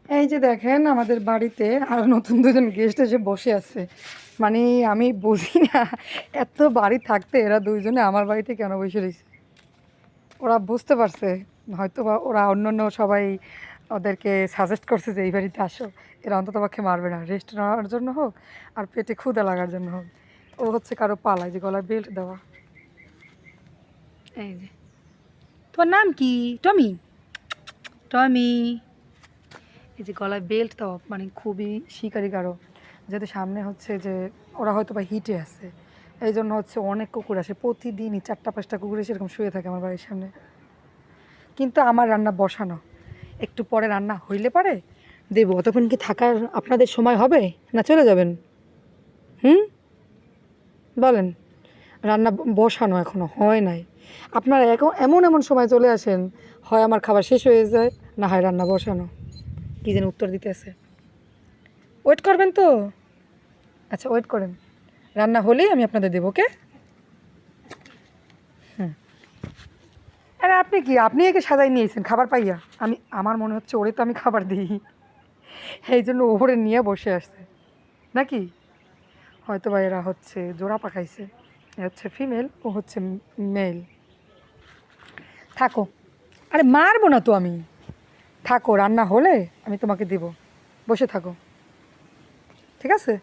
এই যে দেখেন আমাদের বাড়িতে আরও নতুন দুজন গেস্ট এসে বসে আছে। মানে আমি বুঝি না, এত বাড়ি থাকতে এরা দুইজনে আমার বাড়িতে কেন বসে রয়েছে। ওরা বুঝতে পারছে, হয়তো বা ওরা অন্য অন্য সবাই ওদেরকে সাজেস্ট করছে যে এই বাড়িতে আসো, এরা অন্তত পক্ষে মারবে না, রেস্ট নেওয়ার জন্য হোক আর পেটে ক্ষুধা লাগার জন্য হোক। ও হচ্ছে কারো পালায় যে গলায় বেল্ট দেওয়া। এই যে, তোমার নাম কি? টমি? টমি, এই যে গলায় বেল্ট দেওয়া মানে খুবই শিকারি কারো। যেহেতু সামনে হচ্ছে যে ওরা হয়তো বা হিটে আছে, এই জন্য হচ্ছে অনেক কুকুর আসে, প্রতিদিনই 4-5টা কুকুর এসে এরকম শুয়ে থাকে আমার বাড়ির সামনে। কিন্তু আমার রান্না বসানো, একটু পরে রান্না হইলে পারে দেবো। তখন কি থাকার আপনাদের সময় হবে, না চলে যাবেন? হুম, বলেন। রান্না বসানো এখনো হয় নাই। আপনারা এখন এমন এমন সময় চলে আসেন, হয় আমার খাবার শেষ হয়ে যায়, না হয় রান্না বসানো। কী যেন উত্তর দিতে আছে। ওয়েট করবেন তো? আচ্ছা, ওয়েট করেন, রান্না হলেই আমি আপনাদের দেবো। ওকে? হুম। আরে আপনি কি, আপনি একে সাজাই নিয়েছেন খাবার পাইয়া? আমার মনে হচ্ছে ওরে তো আমি খাবার দিই, এই জন্য ওরে নিয়ে বসে আসছে নাকি। হয়তো বা এরা হচ্ছে জোড়া পাকাইছে, এ হচ্ছে ফিমেল, ও হচ্ছে মেল। থাকো, আরে মারবো না তো আমি। থাকো, রান্না হলে আমি তোমাকে দিব, বসে থাকো, ঠিক আছে?